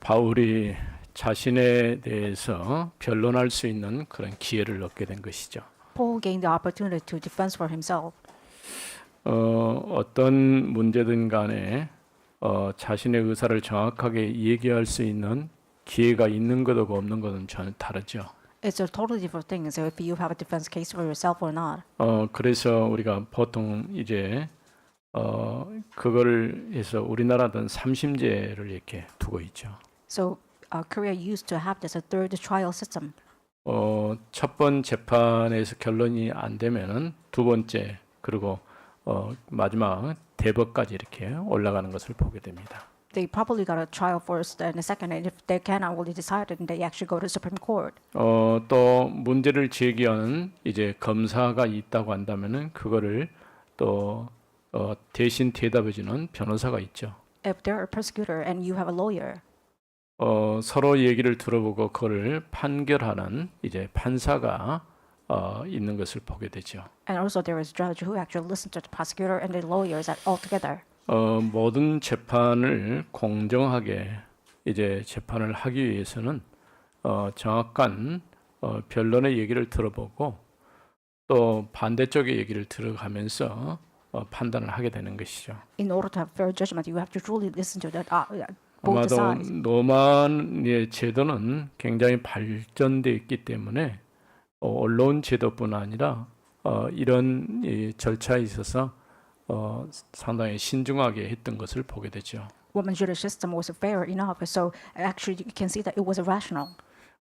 바울이 자신에 대해서 변론할 수 있는 그런 기회를 얻게 된 것이죠. Paul gained the opportunity to defend for himself. 어떤 문제든 간에 자신의 의사를 정확하게 얘기할 수 있는 기회가 있는 것하고 없는 것은 전혀 다르죠. It's a totally different thing. So if you have a defense case for yourself or not. 그래서 우리가 보통 이제 그걸 해서 우리나라는 삼심제를 이렇게 두고 있죠. So Korea used to have this a third trial system. 첫 번 재판에서 결론이 안 되면은 두 번째 그리고 마지막 대법까지 이렇게 올라가는 것을 보게 됩니다. They probably got a trial first and a second, and if they cannot really decide it, then they actually go to Supreme Court. 또 문제를 제기하는 이제 검사가 있다고 한다면은 그거를 또 대신 대답해주는 변호사가 있죠. If they're a prosecutor and you have a lawyer, 서로 얘기를 들어보고 그거를 판결하는 이제 판사가 있는 것을 보게 되죠. and also there is a judge who actually listens to the prosecutor and the lawyers all together. 모든 재판을 공정하게 이제 재판을 하기 위해서는 정확한 변론의 얘기를 들어보고 또 반대쪽의 얘기를 들어가면서 판단을 하게 되는 것이죠. In order to have fair judgment, you have to truly listen to that 아마도 both sides. 로마의 제도는 굉장히 발전되어 있기 때문에 언론 제도뿐 아니라 이런 이 절차에 있어서 상당히 신중하게 했던 것을 보게 되죠. Roman judicial system was fair enough, so actually you can see that it was rational.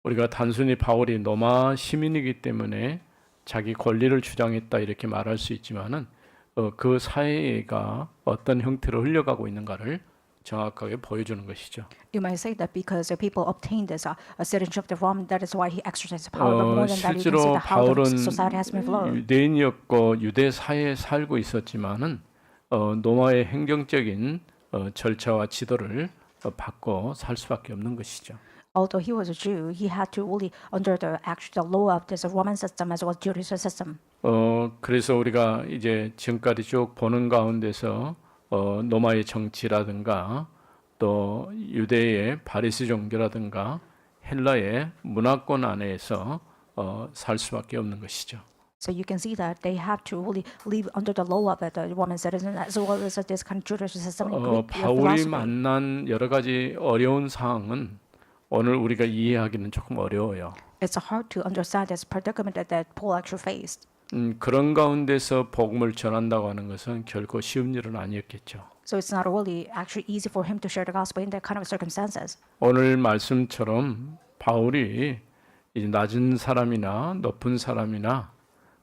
우리가 단순히 바울이 로마 시민이기 때문에 자기 권리를 주장했다 이렇게 말할 수 있지만은 그 사회가 어떤 형태로 흘러가고 있는가를 정확하게 보여주는 것이죠. You might say that because the people obtained this citizenship of Rome, that is why he exercised power. But more than that, you can see 실제로 that how 바울은 the society has been flowed. 유대인이었고 유대 사회에 살고 있었지만은 로마의 행정적인 절차와 지도를 받고 살 수밖에 없는 것이죠. Although he was a Jew, he had to really under the actual law of this Roman system as well as judicial system. 그래서 우리가 이제 지금까지 쭉 보는 가운데서 로마의 정치라든가 또 유대의 바리새 종교라든가 헬라의 문화권 안에서 살 수밖에 없는 것이죠. So you can see that they have to really live under the law of the Roman citizen as well as this kind of judicial system. 바울이 만난 여러 가지 어려운 상황은 오늘 우리가 이해하기는 조금 어려워요. It's hard to understand this predicament that Paul actually faced. 그런 가운데서 복음을 전한다고 하는 것은 결코 쉬운 일은 아니었겠죠. So it's not really actually easy for him to share the gospel in that kind of circumstances. 오늘 말씀처럼 바울이 이제 낮은 사람이나 높은 사람이나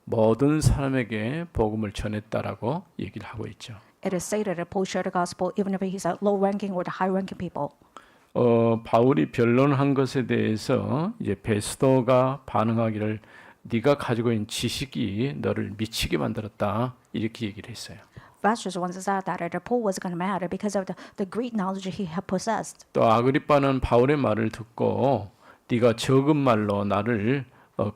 모든 사람에게 복음을 전했다라고 얘기를 하고 있죠. It is stated that Paul shared the gospel even if he's a low-ranking or the high-ranking people. 바울이 변론한 것에 대해서 이제 베스도가 반응하기를 네가 가지고 있는 지식이 너를 미치게 만들었다 이렇게 얘기를 했어요. Festus once said that Paul was going to matter because of the great knowledge he had possessed. 또 아그리빠는 바울의 말을 듣고 네가 적은 말로 나를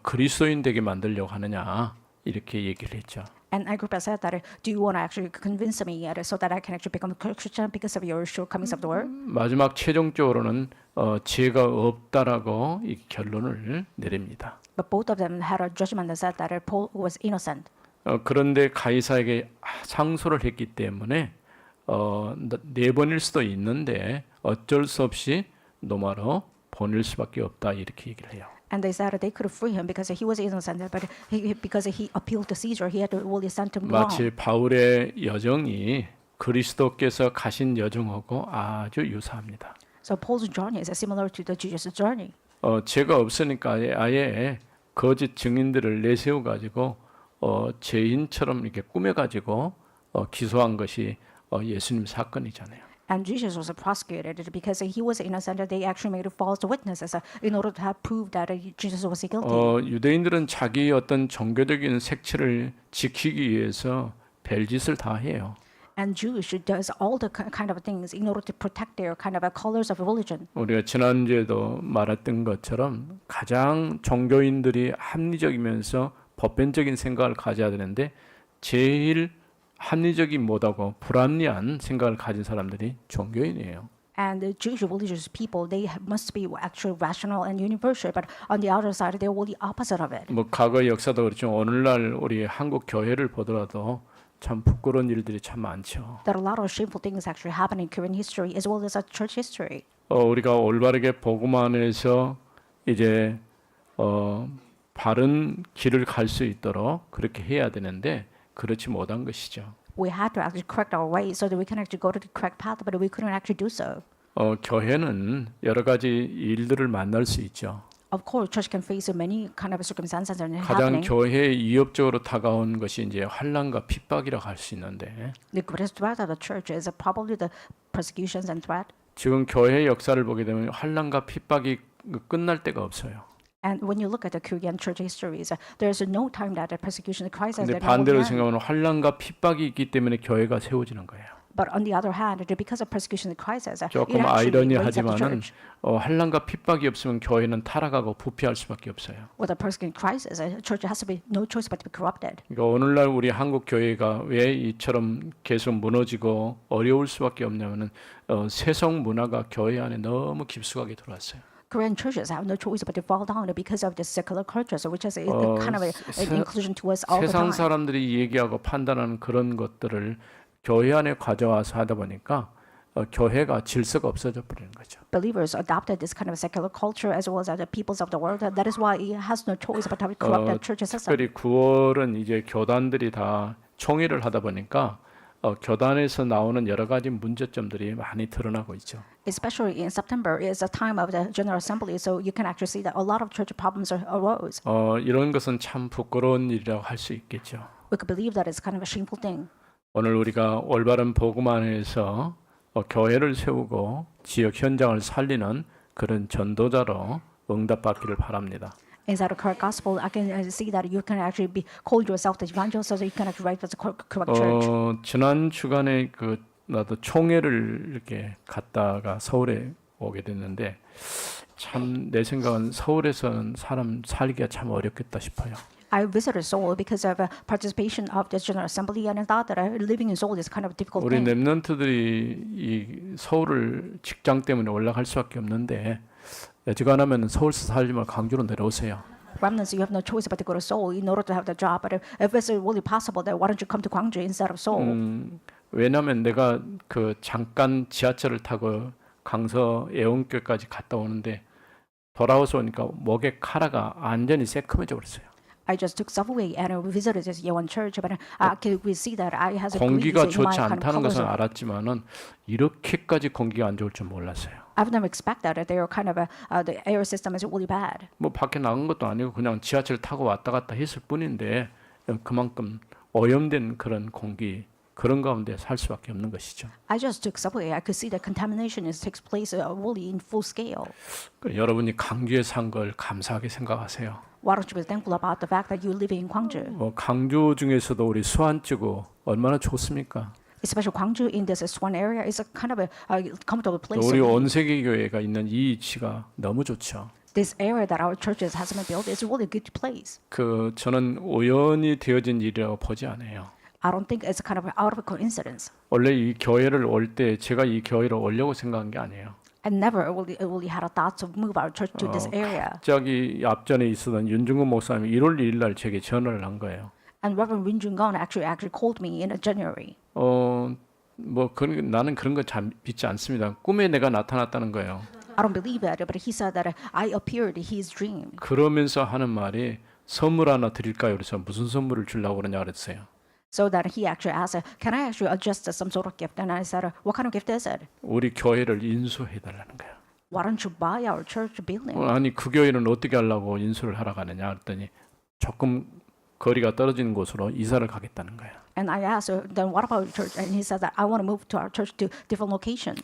그리스도인 되게 만들려고 하느냐 이렇게 얘기를 했죠. And Agrippa said that, do you want to actually convince me so that I can actually become a Christian because of your shortcomings of the word? 마지막 최종적으로는 죄가 없다라고 이 결론을 내립니다. But both of them had a judgment that said that Paul was innocent. 그런데 가이사에게 상소를 했기 때문에 내보낼 수도 있는데 어쩔 수 없이 로마로 보낼 수밖에 없다 이렇게 얘기를 해요. And they said that they could free him because he was innocent, but because he appealed to Caesar, he had to really send him wrong. 마치 바울의 여정이 그리스도께서 가신 여정하고 아주 유사합니다. So Paul's journey is similar to the Jesus' journey. 죄가 없으니까 아예 거짓 증인들을 내세워 가지고 죄인처럼 이렇게 꾸며 가지고 기소한 것이 예수님 사건이잖아요. And Jesus was prosecuted because he was innocent. They actually made false witnesses in order to have proved that Jesus was guilty. 유대인들은 자기 어떤 종교적인 색채를 지키기 위해서 별짓을 다 해요. And Jewish does all the kind of things in order to protect their kind of colors of religion. 우리가 지난주에도 말했던 것처럼 가장 종교인들이 합리적이면서 보편적인 생각을 가져야 되는데 제일 합리적이 못하고 불합리한 생각을 가진 사람들이 종교인이에요. And the Jewish religious people, they must be actually rational and universal, but on the other side, they're all the opposite of it. 뭐 과거 역사도 그렇지만 오늘날 우리 한국 교회를 보더라도 참 부끄러운 일들이 참 많죠. There are a lot of shameful things actually happening in Korean history as well as our church history. 우리가 올바르게 복음 안에서 이제 바른 길을 갈 수 있도록 그렇게 해야 되는데 그렇지 못한 것이죠. We had to actually correct our ways so that we can actually go to the correct path, but we couldn't actually do so. 교회는 여러 가지 일들을 만날 수 있죠. Of course, church can face many kind of circumstances that are 가장 happening. 교회에 위협적으로 다가온 것이 이제 환난과 핍박이라고 할 수 있는데 The greatest threat of the church is probably the persecutions and threat. 지금 교회의 역사를 보게 되면 환난과 핍박이 끝날 데가 없어요. And when you look at the Korean church histories, there's no time that the persecution, the crisis, 근데 that 반대로 생각하면 환난과 핍박이 있기 때문에 교회가 세워지는 거예요. But on the other hand, because of persecution and crisis, it 조금 actually raised up the 아이러니하지만은 church. 환난과 핍박이 없으면 교회는 타락하고 부패할 수밖에 없어요. With a persecution crisis, a church has to be no choice but to be corrupted. 그러니까 오늘날 우리 한국 교회가 왜 이처럼 계속 무너지고 어려울 수밖에 없냐면은 세속 문화가 교회 안에 너무 깊숙하게 들어왔어요. Korean churches have no choice but to fall down because of the secular culture, so which is kind of an inclusion to us all the 세상 time. 사람들이 얘기하고 판단하는 그런 것들을 교회 안에 가져와서 하다 보니까 교회가 질서가 없어져 버리는 거죠. Believers adopted this kind of secular culture as well as the peoples of the world. That is why it has no choice but to corrupt the church system. 특별히 9월은 이제 교단들이 다 총회를 하다 보니까 교단에서 나오는 여러 가지 문제점들이 많이 드러나고 있죠. Especially in September is a time of the General Assembly, so you can actually see that a lot of church problems arose. 이런 것은 참 부끄러운 일이라고 할 수 있겠죠. We could believe that it's kind of a shameful thing. 오늘 우리가 올바른 복음 안에서 교회를 세우고 지역 현장을 살리는 그런 전도자로 응답받기를 바랍니다. Inside the correct gospel, I can see that you can actually be called yourself the evangelist, so that you can actually write for the correct church. 지난 주간에 나도 총회를 이렇게 갔다가 서울에 오게 됐는데 참 내 생각은 서울에서는 사람 살기가 참 어렵겠다 싶어요. I visited Seoul because of participation of the General Assembly, and I thought that living in Seoul is kind of a difficult 우리 thing. 랩런트들이 이 서울을 직장 때문에 올라갈 수밖에 없는데 여지간하면 서울서 살지만 강주로 내려오세요. Remnants, you have no choice but to go to Seoul in order to have the job. But if it's really possible, then why don't you come to Gwangju instead of Seoul? 왜냐하면 내가 잠깐 지하철을 타고 강서 애원교까지 갔다 오는데 돌아와서 오니까 목에 카라가 완전히 새콤해져 버렸어요. I just took subway and visited this Yeowon church, but I can see that I has a 공기가 breeze in my 좋지 kind of 않다는 것은 colors. 알았지만은 이렇게까지 공기가 안 좋을 줄 몰랐어요. I've never expected that they are kind of the air system is really bad. 뭐 밖에 나간 것도 아니고 그냥 지하철 타고 왔다 갔다 했을 뿐인데 그만큼 오염된 그런 공기 그런 가운데 살 수밖에 없는 것이죠. I just took subway. I could see that contamination takes place really in full scale. 여러분이 강주에 산 걸 감사하게 생각하세요. Why don't you be thankful about the fact that you live in Gwangju? 강주 중에서도 우리 수안지구 얼마나 좋습니까? Especially Gwangju in this Swan area is a kind of a comfortable place. 우리 온세계 교회가 있는 이 위치가 너무 좋죠. This area that our churches has been built is really a good place. 저는 우연히 되어진 일이라고 보지 않아요. I don't think it's kind of out of a coincidence. 원래 이 교회를 올 때 제가 이 교회를 오려고 생각한 게 아니에요. I never really had a thought to move our church to this area. 갑자기 앞전에 있었던 윤중근 목사님이 1월 1일 날 제게 전화를 한 거예요. And Reverend Rin Jung-gon actually called me in January. 나는 그런 거 잘 믿지 않습니다. 꿈에 내가 나타났다는 거예요. I don't believe that, but he said that I appeared in his dream. 그러면서 하는 말이 선물 하나 드릴까요? 그래서 무슨 선물을 주려고 그러냐 그랬어요. So that he actually asked, can I actually adjust some sort of gift? And I said, what kind of gift is it? 우리 교회를 인수해 달라는 거예요. Why don't you buy our church building? 아니 그 교회는 어떻게 하려고 인수를 하러 가느냐 그랬더니 조금 거리가 떨어지는 곳으로 이사를 가겠다는 거예요. And I asked, then what about church? And he said that I want to move to our church to different location.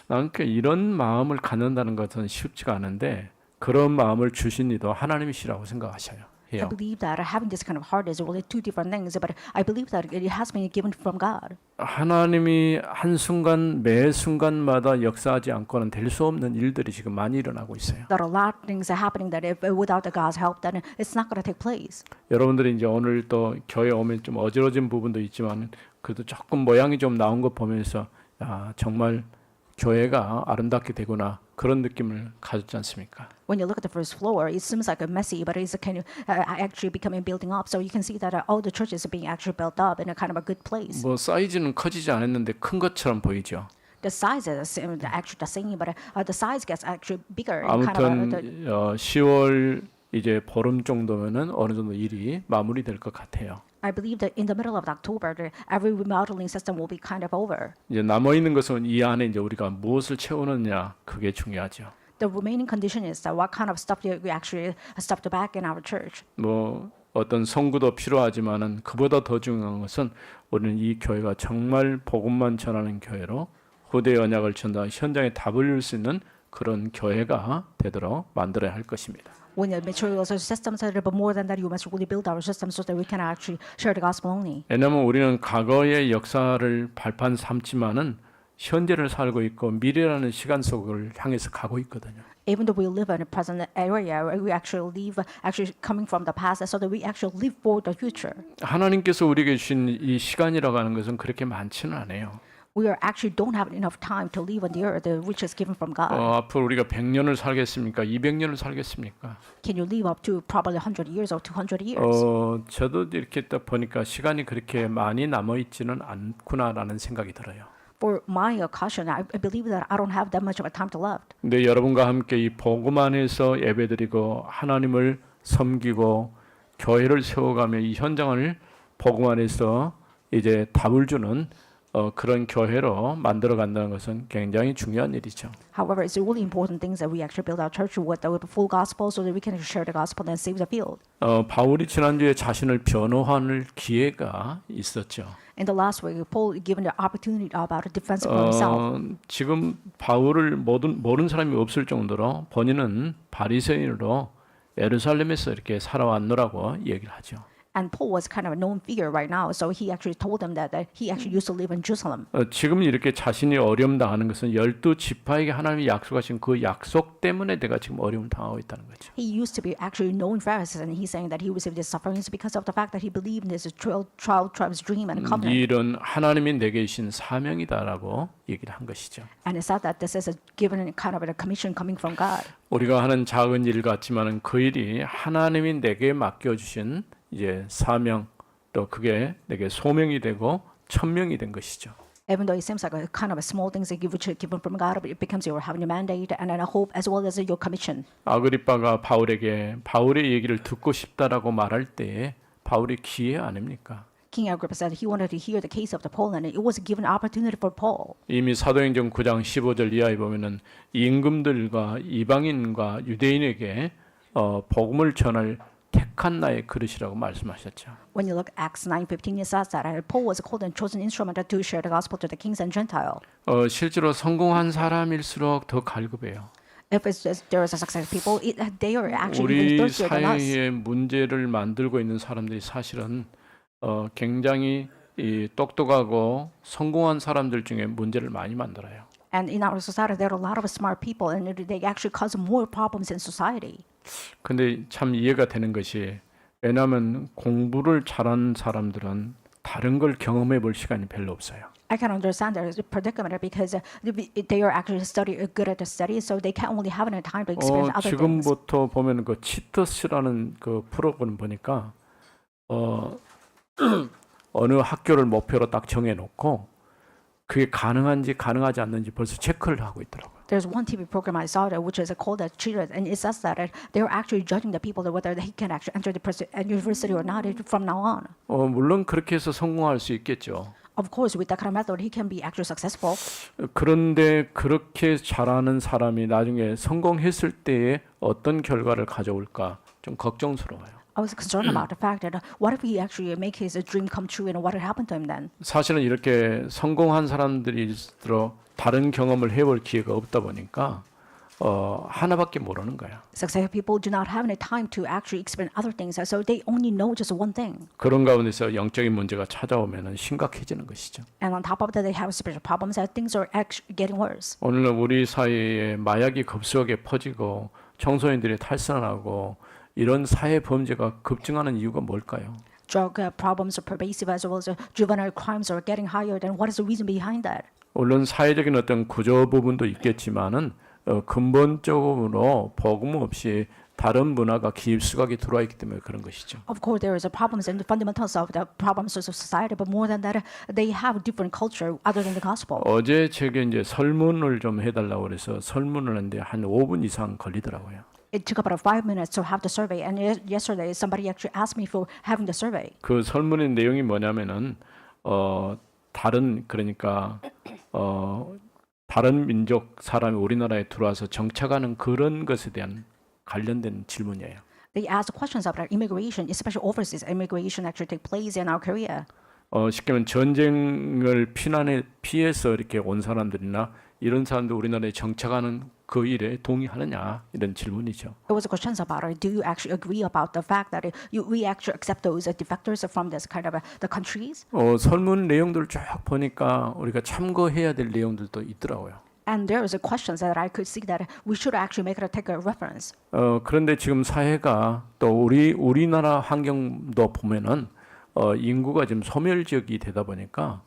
나는 이런 마음을 갖는다는 것은 쉽지가 않은데 그런 마음을 주신 이도 하나님이시라고 생각하셔요. I believe that having this kind of heart is really two different things, but I believe that it has been given from God. 하나님이 한 순간 매 순간마다 역사하지 않고는 될 수 없는 일들이 지금 많이 일어나고 있어요. There are a lot of things happening that if without the God's help, then it's not going to take place. 여러분들이 이제 오늘 또 교회 오면 좀 어지러진 부분도 있지만 그래도 조금 모양이 좀 나온 거 보면서 야, 정말 교회가 아름답게 되구나 그런 느낌을 가졌지 않습니까? When you look at the first floor, it seems like a messy, but it's kind of actually becoming building up. So you can see that all the churches are being actually built up in a kind of a good place. 뭐 사이즈는 커지지 않았는데 큰 것처럼 보이죠. The size is actually the same, but the size gets actually bigger. And kind of 아무튼 10월 이제 보름 정도면은 어느 정도 일이 마무리될 것 같아요. I believe that in the middle of October, every remodeling system will be kind of over. 이제 남아 있는 것은 이 안에 이제 우리가 무엇을 채우느냐 그게 중요하죠. The remaining condition is that what kind of stuff we actually stuffed back in our church. 뭐 어떤 성구도 필요하지만은 그보다 더 중요한 것은 우리는 이 교회가 정말 복음만 전하는 교회로 후대의 언약을 전다 현장에 답을 줄 수 있는 그런 교회가 되도록 만들어야 할 것입니다. When the materials or systems are there, but more than that, you must really build our systems so that we can actually share the gospel only. 왜냐하면 우리는 과거의 역사를 발판 삼지만은 현재를 살고 있고 미래라는 시간 속을 향해서 가고 있거든요. Even though we live in a present area, we actually live actually coming from the past, so that we actually live for the future. 하나님께서 우리에게 주신 이 시간이라고 하는 것은 그렇게 많지는 않아요. We are actually don't have enough time to live on the earth, which is given from God. 앞으로 우리가 100년을 살겠습니까? 200년을 살겠습니까? Can you live up to probably 100 years or 200 years? 저도 이렇게 딱 보니까 시간이 그렇게 많이 남아 있지는 않구나라는 생각이 들어요. For my caution, I believe that I don't have that much of a time to left. 근데 여러분과 함께 이 복음 안에서 예배드리고 하나님을 섬기고 교회를 세워가며 이 현장을 복음 안에서 이제 답을 주는 그런 교회로 만들어 간다는 것은 굉장히 중요한 일이죠. However, it's really important things that we actually build our church with the full gospel so that we can share the gospel and save the field. 바울이 지난주에 자신을 변호할 기회가 있었죠. In the last week, Paul given the opportunity about a defense for himself. 지금 바울을 모르는 사람이 없을 정도로 본인은 바리새인으로 예루살렘에서 이렇게 살아왔노라고 얘기를 하죠. And Paul was kind of a known figure right now, so he actually told them that he actually used to live in Jerusalem. 지금 이렇게 자신이 어려움 당하는 것은 12지파에게 하나님이 약속하신 그 약속 때문에 내가 지금 어려움을 당하고 있다는 거죠. He used to be actually known Pharisee, and he's saying that he received his sufferings because of the fact that he believed in his 12 tribes dream and covenant. 이 일은 하나님이 내게 주신 사명이다라고 얘기를 한 것이죠. And it said that this is a given kind of a commission coming from God. 우리가 하는 작은 일 같지만은 그 일이 하나님이 내게 맡겨 주신 이제 사명 또 그게 내게 소명이 되고 천명이 된 것이죠. Even though it seems like a kind of a small things that which are given from God, but it becomes your having a mandate and a hope as well as your commission. 아그리빠가 바울에게 바울의 얘기를 듣고 싶다라고 말할 때에 바울이 기회 아닙니까? King Agrippa said he wanted to hear the case of the Paul, and it was a given opportunity for Paul. 이미 사도행전 9장 15절 이하에 보면은 임금들과 이방인과 유대인에게 복음을 전할 택한 나의 그릇이라고 말씀하셨죠. When you look at Acts 9:15, it says that Paul was called and chosen instrument to share the gospel to the kings and Gentile. 실제로 성공한 사람일수록 더 갈급해요. If there is a success people, they are actually 우리 even thirstier than us. 사회에 문제를 만들고 있는 사람들이 사실은 굉장히 똑똑하고 성공한 사람들 중에 문제를 많이 만들어요. And in our society, there are a lot of smart people, and they actually cause more problems in society. 근데 참 이해가 되는 것이 왜냐하면 공부를 잘하는 사람들은 다른 걸 경험해 볼 시간이 별로 없어요. I can understand their predicament because they are actually good at the study, so they can only have enough time to experience other things. 지금부터 보면 그 치터스라는 그 프로그램 보니까 어느 학교를 목표로 딱 정해놓고 그게 가능한지 가능하지 않는지 벌써 체크를 하고 있더라고요. There's one TV program I saw that which is called the Cheaters, and it says that they're actually judging the people that whether they can actually enter the university or not from now on. 물론 그렇게 해서 성공할 수 있겠죠. Of course, with that kind of method, he can be actually successful. 그런데 그렇게 잘하는 사람이 나중에 성공했을 때에 어떤 결과를 가져올까 좀 걱정스러워요. I was concerned about the fact that what if he actually make his dream come true, and what would happen to him then? 사실은 이렇게 성공한 사람들일수록 다른 경험을 해볼 기회가 없다 보니까 하나밖에 모르는 거야. Successful people do not have any time to actually experience other things, so they only know just one thing. 그런 가운데서 영적인 문제가 찾아오면 심각해지는 것이죠. And on top of that, they have spiritual problems, and things are actually getting worse. 오늘날 우리 사회에 마약이 급속하게 퍼지고 청소년들이 탈선하고 이런 사회 범죄가 급증하는 이유가 뭘까요? Drug problems are pervasive as well as juvenile crimes are getting higher. Then what is the reason behind that? 물론 사회적인 어떤 구조 부분도 있겠지만은 근본적으로 복음 없이 다른 문화가 기입수각이 들어와 있기 때문에 그런 것이죠. Of course, there is a problems and the fundamentals of the problems of society, but more than that, they have different culture other than the gospel. 어제 제게 이제 설문을 좀 해달라고 그래서 설문을 했는데 한 5분 이상 걸리더라고요. It took about 5 minutes to have the survey, and yesterday somebody actually asked me for having the survey. 그 설문의 내용이 뭐냐면은 다른 그러니까 다른 민족 사람이 우리나라에 들어와서 정착하는 그런 것에 대한 관련된 질문이에요. They asked questions about immigration, especially overseas immigration actually take place in our Korea. 쉽게 말하면 전쟁을 피해서 이렇게 온 사람들이나 이런 사람들 우리나라에 정착하는 그 일에 동의하느냐 이런 질문이죠. It was questions about do you actually agree about the fact that we actually accept those defectors from this kind of the countries? 설문 내용들을 쭉 보니까 우리가 참고해야 될 내용들도 있더라고요. And there is a questions that I could see that we should actually take a reference. 그런데 지금 사회가 또 우리나라 환경도 보면은 인구가 지금 소멸 지역이 되다 보니까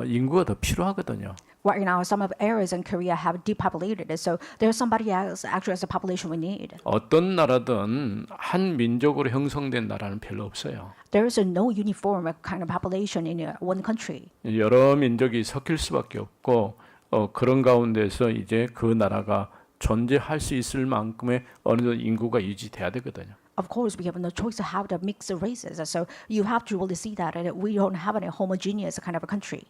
인구가 더 필요하거든요. Right now, some of areas in Korea have depopulated, so there's somebody else actually as a population we need. 어떤 나라든 한 민족으로 형성된 나라는 별로 없어요. There is no uniform kind of population in one country. 여러 민족이 섞일 수밖에 없고 그런 가운데서 이제 그 나라가 존재할 수 있을 만큼의 어느 정도 인구가 유지돼야 되거든요. Of course, we have no choice to have the mixed races, so you have to really see that we don't have a homogeneous kind of a country.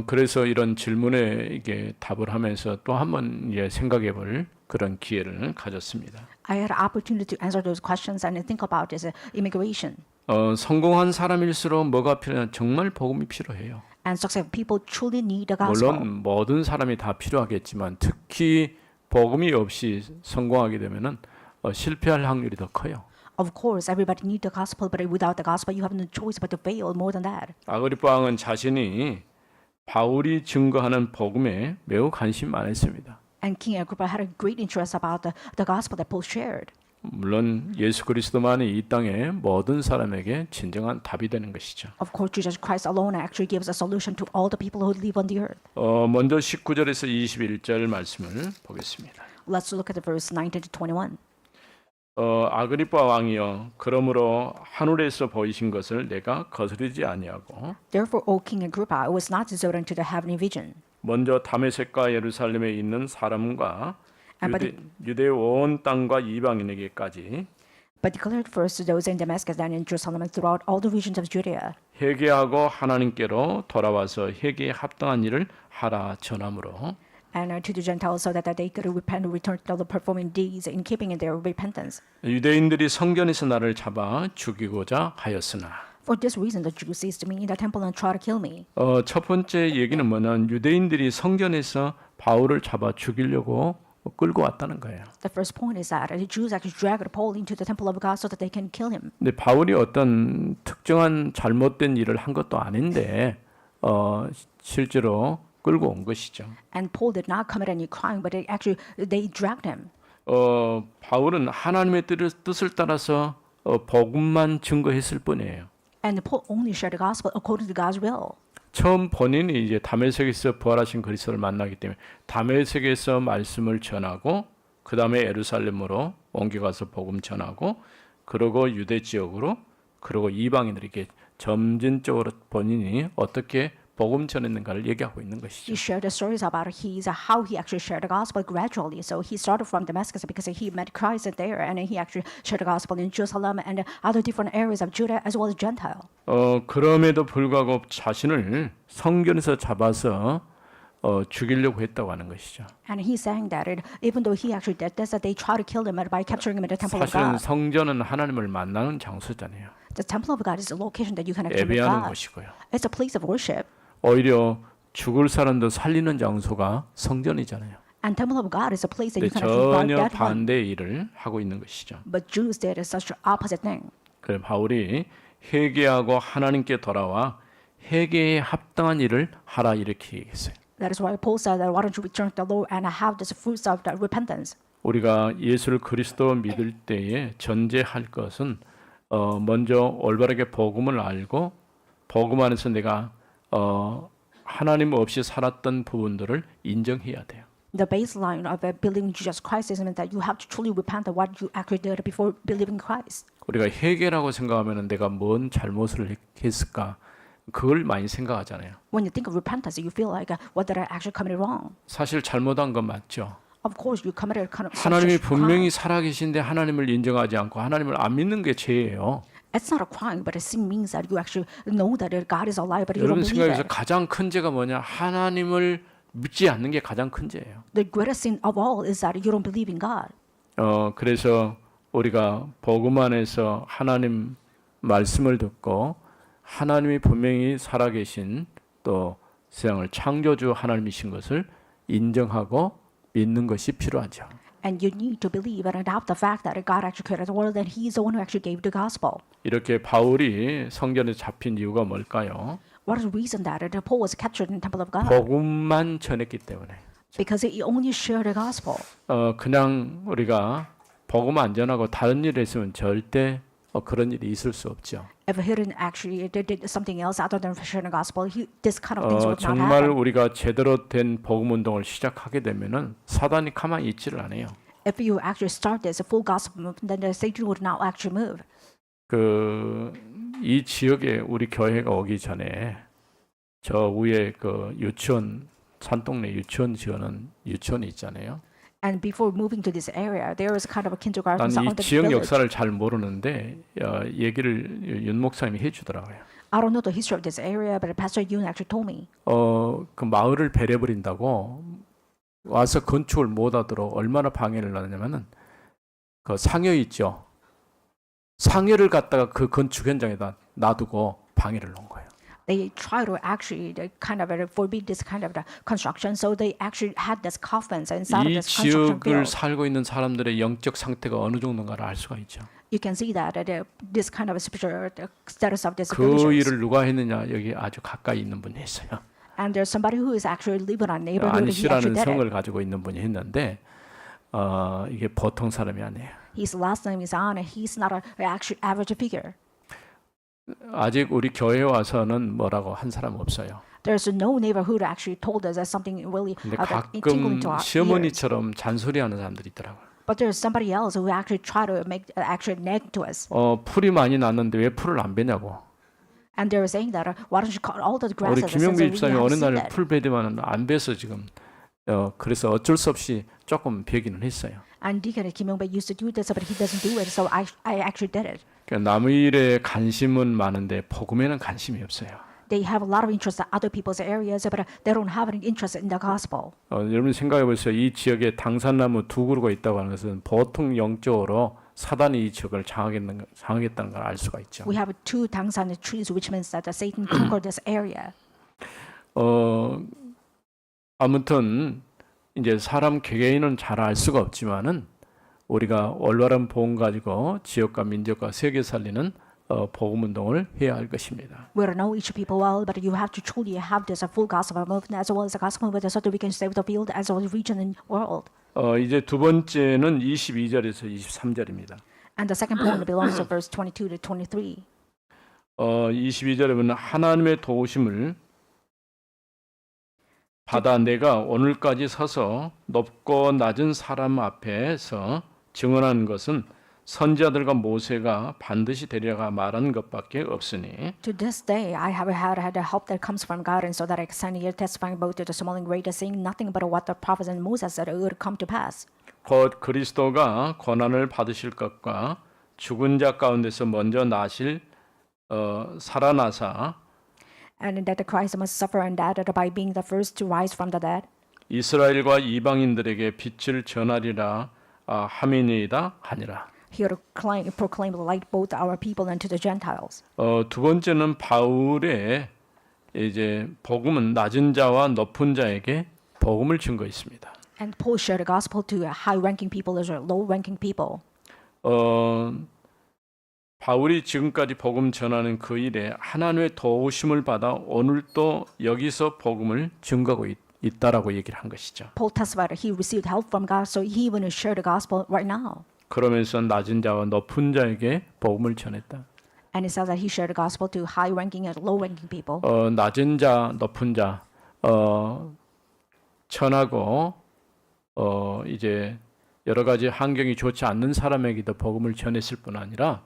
그래서 이런 질문에 이게 답을 하면서 또 한번 생각해볼 그런 기회를 가졌습니다. I had an opportunity to answer those questions and think about this immigration. 성공한 사람일수록 뭐가 필요하냐? 정말 복음이 필요해요. And successful people truly need the gospel. 물론 모든 사람이 다 필요하겠지만 특히 복음이 없이 성공하게 되면은 실패할 확률이 더 커요. Of course, everybody needs the gospel, but without the gospel, you have no choice but to fail more than that. 아그리파 왕은 자신이 바울이 증거하는 복음에 매우 관심이 많았습니다. And King Agrippa had a great interest about the gospel that Paul shared. 물론 예수 그리스도만이 이 땅의 모든 사람에게 진정한 답이 되는 것이죠. Of course, Jesus Christ alone actually gives a solution to all the people who live on the earth. 먼저 19절에서 21절 말씀을 보겠습니다. Let's look at the verse 19 to 21. 아그리파 왕이여 그러므로 하늘에서 보이신 것을 내가 거스르지 아니하고 Therefore, O King Agrippa, I was not deserted to the heavenly vision. 먼저 다메섹과 예루살렘에 있는 사람과 And 유대 온 땅과 이방인에게까지 but declared first to those in Damascus and in Jerusalem and throughout all the regions of Judea. 회개하고 하나님께로 돌아와서 회개에 합당한 일을 하라 전함으로 And to the Gentiles so that they could repent and return to the performing deeds in keeping in their repentance. 유대인들이 성전에서 나를 잡아 죽이고자 하였으나 For this reason, the Jews seized me in the temple and tried to kill me. 첫 번째 얘기는 뭐냐면 유대인들이 성전에서 바울을 잡아 죽이려고 끌고 왔다는 거예요. The first point is that the Jews actually dragged Paul into the temple of God so that they can kill him. 근데 바울이 어떤 특정한 잘못된 일을 한 것도 아닌데 실제로 끌고 온 것이죠. And Paul did not commit any crime, but they dragged him. 바울은 하나님의 뜻을 따라서 복음만 증거했을 뿐이에요. And Paul only shared the gospel according to God's will. 처음 본인이 이제 다메섹에서 부활하신 그리스도를 만나기 때문에 다메섹에서 말씀을 전하고 그 다음에 예루살렘으로 옮겨가서 복음 전하고 그리고 유대 지역으로 그리고 이방인들에게 점진적으로 본인이 어떻게 복음 전했는가를 얘기하고 있는 것이죠. He shared the stories about how he actually shared the gospel gradually. So he started from Damascus because he met Christ there, and he actually shared the gospel in Jerusalem and other different areas of Judah as well as Gentile. 그럼에도 불구하고 자신을 성전에서 잡아서 죽이려고 했다고 하는 것이죠. And he's saying that even though he actually did this, that they tried to kill him by capturing him in the temple of 사실은 God. 성전은 하나님을 만나는 장소잖아요. The temple of God is a location that you can actually meet 예배하는 God. 곳이고요. It's a place of worship. 오히려 죽을 사람도 살리는 장소가 성전이잖아요. And temple of God is a place that you 근데 can actually 전혀 revive that one. 반대의 일을 하고 있는 것이죠. But Jews did such an opposite thing. 그래 바울이 회개하고 하나님께 돌아와 회개에 합당한 일을 하라 이렇게 얘기했어요. That is why Paul said that why don't you return to the Lord and have the fruits of that repentance. 우리가 예수를 그리스도 믿을 때에 전제할 것은 먼저 올바르게 복음을 알고 복음 안에서 내가 하나님 없이 살았던 부분들을 인정해야 돼요. The baseline of believing Jesus Christ is that you have to truly repent of what you actually did before believing Christ. 우리가 회개라고 생각하면 내가 뭔 잘못을 했을까? 그걸 많이 생각하잖아요. When you think of repentance, you feel like, what did I actually committed wrong? 사실 잘못한 건 맞죠. Of course, you committed kind of 하나님이 such a 분명히 crime. 살아계신데 하나님을 인정하지 않고 하나님을 안 믿는 게 죄예요. It's not a crime, but it means that you actually know that God is alive, but you 여러분 don't believe 생각에서 it. 가장 큰 죄가 뭐냐? 하나님을 믿지 않는 게 가장 큰 죄예요. The greatest sin of all is that you don't believe in God. 그래서 우리가 복음 안에서 하나님 말씀을 듣고 하나님이 분명히 살아계신 또 세상을 창조주 하나님이신 것을 인정하고 믿는 것이 필요하죠. And you need to believe and adopt the fact that God actually created the world and He's the one who actually gave the gospel. 이렇게 바울이 성전에 잡힌 이유가 뭘까요? What is the reason that Paul was captured in the temple of God? 복음만 전했기 때문에. Because he only shared the gospel. 그냥 우리가 복음 안 전하고 다른 일을 했으면 절대 그런 일이 있을 수 없죠. If he didn't actually did something else other than sharing the gospel, this kind of things would not 정말 happen. 우리가 제대로 된 복음 운동을 시작하게 되면은 사단이 가만히 있지를 않아요. If you actually start this full gospel movement, then the Satan would not actually move. 이 지역에 우리 교회가 오기 전에 저 위에 그 유치원 산동네 유치원 지어는 유치원이 있잖아요. And before moving to this area, there was kind of a kindergarten 난 이 on the 지역 village. 역사를 잘 모르는데 얘기를 윤 목사님이 해주더라고요. I don't know the history of this area, but Pastor Yoon actually told me. 그 마을을 배려버린다고 와서 건축을 못하도록 얼마나 방해를 하냐면은 그 상여 있죠. 상여를 갖다가 그 건축 현장에다 놔두고 방해를 놓은 거예요. They try to actually kind of forbid this kind of construction, so they actually had this coffins inside of 이 this construction 지역을 field. 살고 있는 사람들의 영적 상태가 어느 정도인가를 알 수가 있죠. You can see that this kind of spiritual status of this 그 villagers. 일을 누가 했느냐? 여기 아주 가까이 있는 분이 했어요. And there's somebody who is actually living in a neighborhood. He actually 안시라는 did 성을 it. 가지고 있는 분이 했는데 이게 보통 사람이 아니에요. His last name is An. He's not an actual average figure. 아직 우리 교회에 와서는 뭐라고 한 사람 없어요. There's no neighbor who actually told us that something really 근데 tingling 가끔 to our ears. 시어머니처럼 잔소리하는 사람들이 있더라고요. But there's somebody else who actually try to make actually nag to us. 풀이 많이 났는데 왜 풀을 안 베냐고. And they're saying that why don't you cut all the 우리 grasses? 김영배 집사님이 어느 날 풀 베더만 안 베서 지금 그래서 어쩔 수 없이 조금 베기는 했어요. And Deacon Kim Young-bae used to do this, but he doesn't do it, so I actually did it. 그러니까 남의 일에 관심은 많은데 복음에는 관심이 없어요. They have a lot of interest in other people's areas, but they don't have any interest in the gospel. 여러분 생각해 보세요. 이 지역에 당산나무 2그루가 있다고 하는 것은 보통 영적으로 사단이 이 지역을 장악했다는 걸 알 수가 있죠. We have 2 Tangsan trees, which means that Satan conquered this area. 아무튼 이제 사람 개개인은 잘 알 수가 없지만은 우리가 올바른 복음 가지고 지역과 민족과 세계 살리는 복음 운동을 해야 할 것입니다. We don't know each people well, but you have to truly have this full gospel movement as well as the gospel movement so that we can save the field as well as region and world. 이제 두 번째는 22절에서 23절입니다. And the second point belongs to verse 22 to 23. 22절에 보면 하나님의 도우심을 받아 내가 오늘까지 서서 높고 낮은 사람 앞에서 증언하는 것은 선지자들과 모세가 반드시 되리라가 말한 것밖에 없으니 To this day, I have had the help that comes from God, and so that I can stand here testifying both to the small and great, saying nothing but what the prophets and Moses said would come to pass. 곧 그리스도가 고난을 받으실 것과 죽은 자 가운데서 먼저 나실 살아나사 And that the Christ must suffer and die by being the first to rise from the dead. 이스라엘과 이방인들에게 빛을 전하리라 함이니이다 하니라. Here to proclaim light both to our people and to the Gentiles. 두 번째는 바울의 이제 복음은 낮은 자와 높은 자에게 복음을 증거했습니다. And Paul shared the gospel to high-ranking people as well as low-ranking people. 바울이 지금까지 복음 전하는 그 일에 하나님의 도우심을 받아 오늘도 여기서 복음을 증거하고 있다라고 얘기를 한 것이죠. Paul testified that he received help from God, so he even shared the gospel right now. 그러면서 낮은 자와 높은 자에게 복음을 전했다. And it says that he shared the gospel to high-ranking and low-ranking people. 낮은 자, 높은 자 천하고 이제 여러 가지 환경이 좋지 않는 사람에게도 복음을 전했을 뿐 아니라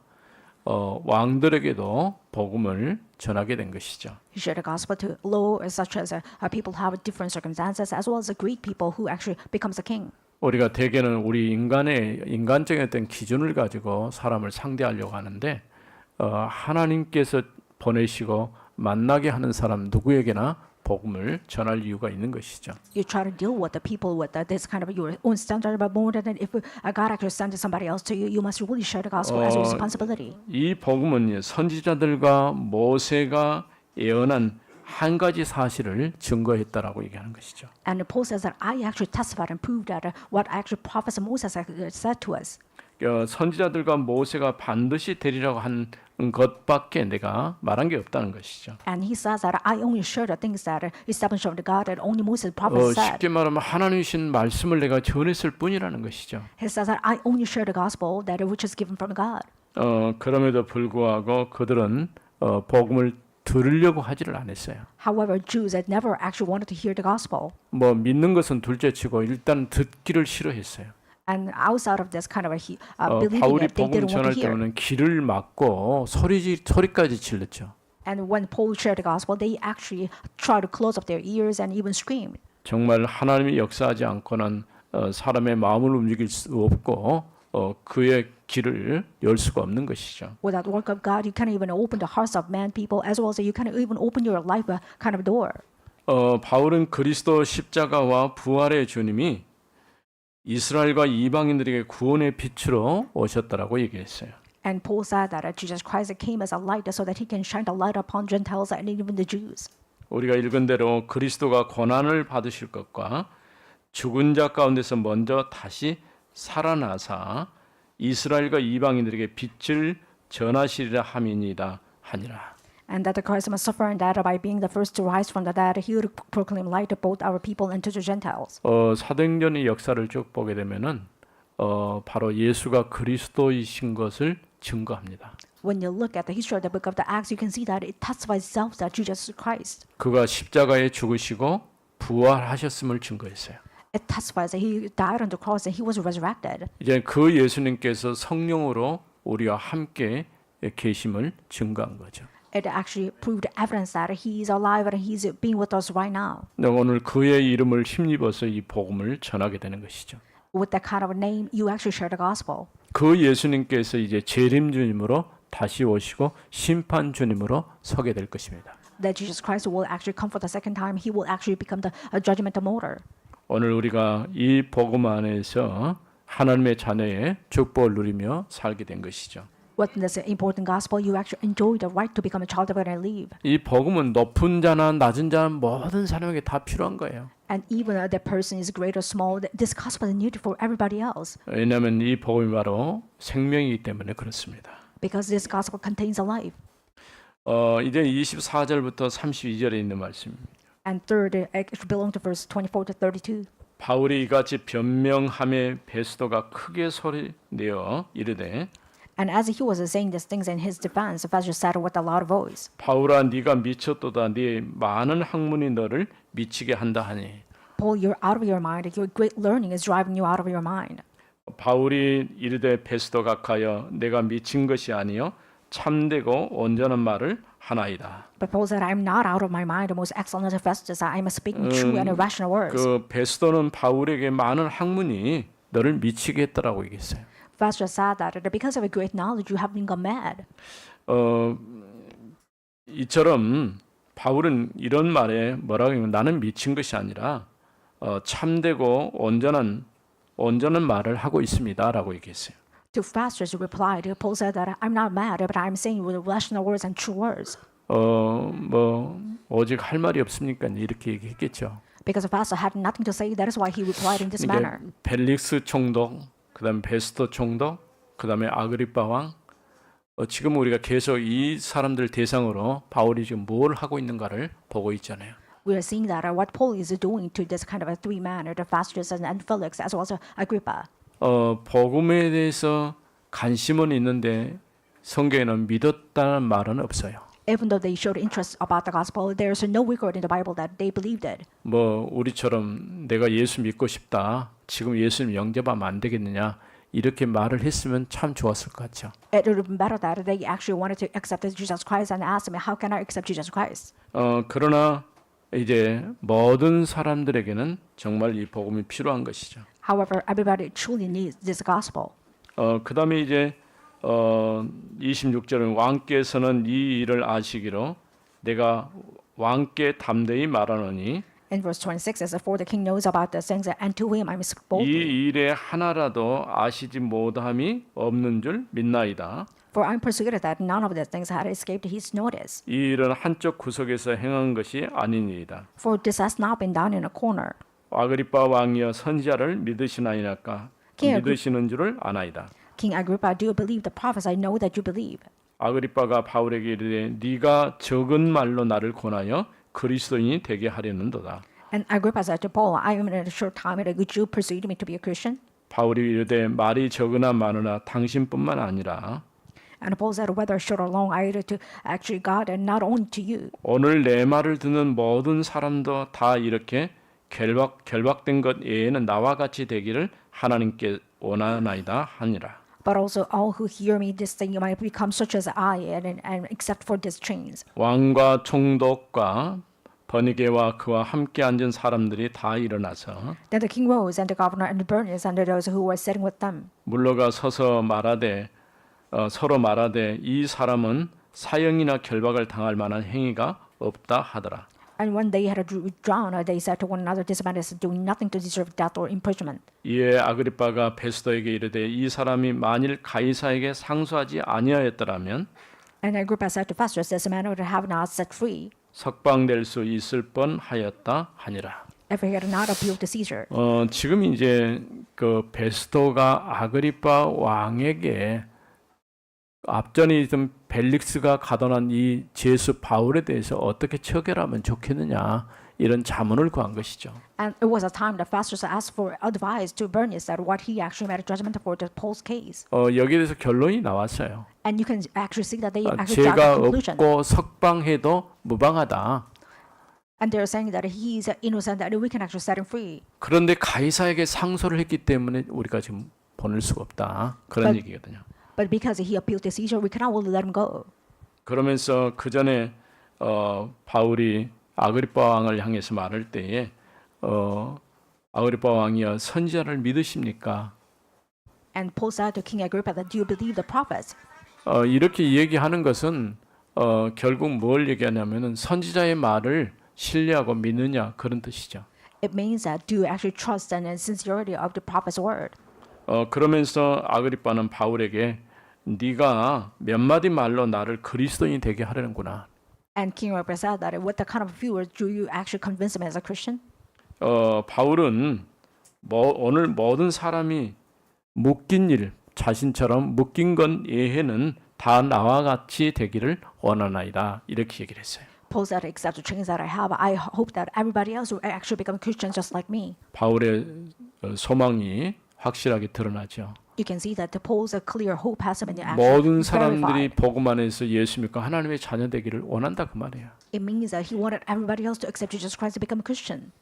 왕들에게도 복음을 전하게 된 것이죠. He shared the gospel to low such as people have different circumstances, as well as the great people who actually becomes a king. 우리가 대개는 우리 인간적인 어떤 기준을 가지고 사람을 상대하려고 하는데 하나님께서 보내시고 만나게 하는 사람 누구에게나 복음을 전할 이유가 있는 것이죠. You try to deal with the people with this kind of your own standard, but more than if God actually sends somebody else to you, you must really share the gospel as a responsibility. 이 복음은 선지자들과 모세가 예언한 한 가지 사실을 증거했다라고 얘기하는 것이죠. And Paul says that I actually testified and proved that what actually prophet Moses said to us. 선지자들과 모세가 반드시 되리라고 한 것밖에 내가 말한 게 없다는 것이죠. And he says that I only share the things that established of the God that only Moses prophet said. 쉽게 말하면 하나님이신 말씀을 내가 전했을 뿐이라는 것이죠. He says that I only share the gospel that which is given from God. 그럼에도 불구하고 그들은 복음을 들으려고 하지를 않았어요. However, Jews had never actually wanted to hear the gospel. 뭐 믿는 것은 둘째치고 일단 듣기를 싫어했어요. And outside of this kind of believing 바울이 it, they 복음 didn't want 전할 to hear. 때는 길을 막고 소리까지 질렀죠. And when Paul shared the gospel, they actually tried to close up their ears and even screamed. 정말 하나님이 역사하지 않고는 사람의 마음을 움직일 수 없고 그의 길을 열 수가 없는 것이죠. Without the work of God, you can't even open the hearts of man, people, as well as you can't even open your life kind of door. 바울은 그리스도 십자가와 부활의 주님이 이스라엘과 이방인들에게 구원의 빛으로 오셨다라고 얘기했어요. And Paul said that Jesus Christ came as a light so that he can shine the light upon Gentiles and even the Jews. 우리가 읽은 대로 그리스도가 고난을 받으실 것과 죽은 자 가운데서 먼저 다시 살아나사 이스라엘과 이방인들에게 빛을 전하시리라 함이니이다 하니라. And that the Christ must suffer and that by being the first to rise from the dead, he would proclaim light to both our people and to the Gentiles. 사도행전의 역사를 쭉 보게 되면은 바로 예수가 그리스도이신 것을 증거합니다. When you look at the history of the book of the Acts, you can see that it testifies itself that Jesus Christ. 그가 십자가에 죽으시고 부활하셨음을 증거했어요. It testifies that he died on the cross and he was resurrected. 이제 그 예수님께서 성령으로 우리와 함께 계심을 증거한 거죠. It actually proved evidence that he is alive and he's being with us right now. 오늘 그의 이름을 힘입어서 이 복음을 전하게 되는 것이죠. With that kind of a name, you actually share the gospel. 그 예수님께서 이제 재림 주님으로 다시 오시고 심판 주님으로 서게 될 것입니다. That Jesus Christ will actually come for the second time. He will actually become the judgmental mortar. 오늘 우리가 이 복음 안에서 하나님의 자녀의 축복을 누리며 살게 된 것이죠. With this important gospel, you actually enjoy the right to become a child of God and live. 이 복음은 높은 자나 낮은 자 모든 사람에게 다 필요한 거예요. And even that person is great or small, this gospel is needed for everybody else. 왜냐하면 이 복음이 바로 생명이기 때문에 그렇습니다. Because this gospel contains a life. 이제 24절부터 32절에 있는 말씀입니다. And third, it belongs to verse 24 to 32. 바울이 이같이 변명함에 베스도가 크게 소리내어 이르되 And as he was saying these things in his defense, Festus said with a loud voice, 바울아 네가 미쳤도다 네 많은 학문이 너를 미치게 한다 하니 Paul, you're out of your mind. Your great learning is driving you out of your mind. 바울이 이르되 베스도가 가여 내가 미친 것이 아니요 참되고 온전한 말을 하나이다. But Paul said, I'm not out of my mind, most excellent Festus. I am speaking true and irrational words. 그 베스도는 바울에게 많은 학문이 너를 미치게 했다라고 얘기했어요. Festus said that because of a great knowledge, you have been gone mad. 이처럼 바울은 이런 말에 뭐라고 하면 나는 미친 것이 아니라 참되고 온전한 말을 하고 있습니다라고 얘기했어요. To Festus replied, Paul said that I'm not mad, but I'm saying with rational words and true words. 뭐 오직 할 말이 없습니까? 이렇게 얘기했겠죠. Because Festus had nothing to say, that is why he replied in this manner. 벨릭스 총독, 그다음에 베스토 총독, 그다음에 아그리파 왕. 지금 우리가 계속 이 사람들 대상으로 바울이 지금 뭘 하고 있는가를 보고 있잖아요. We are seeing that what Paul is doing to this kind of a three men, the Festus and Felix, as well as Agrippa. 복음에 대해서 관심은 있는데 성경에는 믿었다는 말은 없어요. Even though they showed interest about the gospel, there's no record in the Bible that they believed it. 뭐 우리처럼 내가 예수 믿고 싶다. 지금 예수님 영접하면 안 되겠느냐. 이렇게 말을 했으면 참 좋았을 것 같죠. It would have been better that they actually wanted to accept Jesus Christ and asked him, how can I accept Jesus Christ? 그러나 이제 모든 사람들에게는 정말 이 복음이 필요한 것이죠. However, everybody truly needs this gospel. 그다음에 이제 26절은 왕께서는 이 일을 아시기로 내가 왕께 담대히 말하노니 In verse 26 it says, for the king knows about the things and to him I may speak boldly. 이 일에 하나라도 아시지 못함이 없는 줄 믿나이다. For I am persuaded that none of the things had escaped his notice. 이 일은 한쪽 구석에서 행한 것이 아니니이다. For this has not been done in a corner. 아그리빠 왕이여 선지자를 믿으시나이나까 믿으시는 줄을 아나이다. King Agrippa, do you believe the prophets? I know that you believe. 아그리빠가 바울에게 이르되 네가 적은 말로 나를 권하여 그리스도인이 되게 하려는도다. And Agrippa said to Paul, I am in a short time, and would you persuade me to be a Christian? 바울이 이르되 말이 적으나 많으나 당신뿐만 아니라 And Paul said, whether short or long, I owe to actually God and not only to you. 오늘 내 말을 듣는 모든 사람도 다 이렇게 결박된 것 외에는 나와 같이 되기를 하나님께 원하나이다 하니라. But also all who hear me this thing might become such as I and except for these chains. 왕과 총독과 버니게와 그와 함께 앉은 사람들이 다 일어나서 Then the king rose, and the governor and the Bernice and those who were sitting with them. 물러가 서서 서로 말하되 이 사람은 사형이나 결박을 당할 만한 행위가 없다 하더라. And when they had withdrawn, they said to one another, this man is doing nothing to deserve death or imprisonment. 이에 아그리빠가 베스도에게 이르되 이 사람이 만일 가이사에게 상소하지 아니하였더라면 And Agrippa said to Festus, this man would have not set free 석방될 수 있을 뻔하였다 하니라. if he had not appealed to Caesar. 지금 이제 그 베스도가 아그리빠 왕에게 앞전에 있던 벨릭스가 가둬놓은 이 제수 바울에 대해서 어떻게 처결하면 좋겠느냐 이런 자문을 구한 것이죠. And it was a time that Festus asked for advice to Bernice that what he actually made a judgment for the Paul's case. 여기에 대해서 결론이 나왔어요. And you can actually see that they actually got 죄가 the conclusion. 없고 석방해도 무방하다. And they're saying that he is innocent, that we can actually set him free. 그런데 가이사에게 상소를 했기 때문에 우리가 지금 보낼 수가 없다. 그런 얘기거든요. But because he appealed to Caesar, we cannot let him go. 그러면서 그 전에 바울이 아그리빠 왕을 향해서 말할 때에 아그리빠 왕이여 선지자를 믿으십니까? And Paul said to King Agrippa that do you believe the prophets? 이렇게 얘기하는 것은 결국 뭘 얘기하냐면은 선지자의 말을 신뢰하고 믿느냐 그런 뜻이죠. It means that do you actually trust and sincerity of the prophet's word? 그러면서 아그리빠는 바울에게 네가 몇 마디 말로 나를 그리스도인이 되게 하려는구나. And King Agrippa said that with the kind of few words do you actually convince him as a Christian? 바울은 오늘 모든 사람이 묶인 일, 자신처럼 묶인 것 외에는 다 나와 같이 되기를 원하나이다. 이렇게 얘기를 했어요. Paul said, except the chains that I have, I hope that everybody else will actually become Christians just like me. 바울의 소망이 확실하게 드러나죠. You can see that the Paul's clear hope has been 모든 actually 사람들이 verified. 복음 안에서 예수 믿고 하나님의 자녀 되기를 원한다 그 말이에요. It means that he wanted everybody else to accept Jesus Christ to become a Christian.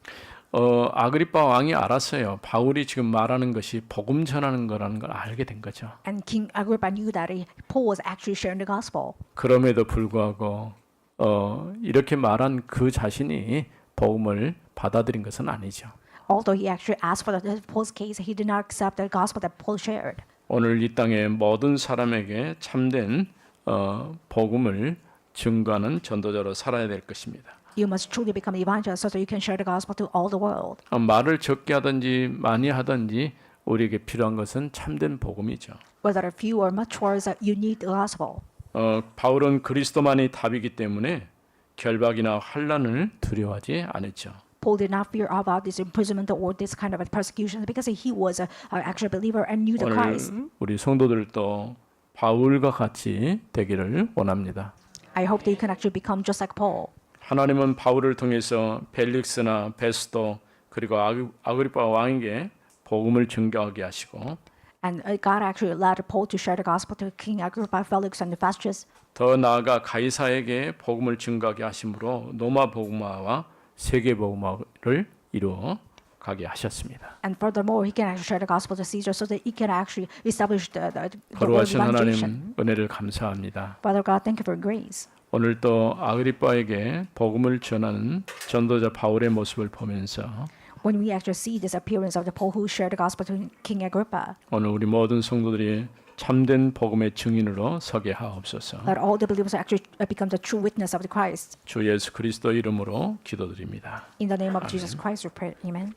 아그리빠 왕이 알았어요. 바울이 지금 말하는 것이 복음 전하는 거라는 걸 알게 된 거죠. And King Agrippa knew that Paul was actually sharing the gospel. 그럼에도 불구하고 이렇게 말한 그 자신이 복음을 받아들인 것은 아니죠. Although he actually asked for Paul's case, he did not accept the gospel that Paul shared. 오늘 이 땅의 모든 사람에게 참된 복음을 증거하는 전도자로 살아야 될 것입니다. You must truly become an evangelist so that you can share the gospel to all the world. 말을 적게 하든지 많이 하든지 우리에게 필요한 것은 참된 복음이죠. Whether few or much words, you need the gospel. 바울은 그리스도만이 답이기 때문에 결박이나 환난을 두려워하지 않았죠. Paul did not fear about this imprisonment or this kind of persecution because he was an actual believer and knew the 오늘 Christ. 우리 성도들도 바울과 같이 되기를 원합니다. I hope that you can actually become just like Paul. 하나님은 바울을 통해서 벨릭스나 베스도 그리고 아그리빠 왕에게 복음을 증거하게 하시고 And God actually allowed Paul to share the gospel to King Agrippa, Felix, and Festus. 더 나아가 가이사에게 복음을 증거하게 하심으로 로마 복음화와 세계 복음화를 이루어 가게 하셨습니다. And furthermore, he can actually share the gospel to Caesar so that he can actually establish the world 거룩하신 evangelization. 하나님 은혜를 감사합니다. Father God, thank you for grace. 오늘 또 아그리빠에게 복음을 전하는 전도자 바울의 모습을 보면서 When we actually see this appearance of the Paul who shared the gospel to King Agrippa, 오늘 우리 모든 성도들이 참된 복음의 증인으로 서게 하옵소서. that all the believers actually become the true witness of the Christ. 주 예수 그리스도 이름으로 기도드립니다. In the name of Jesus Christ, we pray. Amen.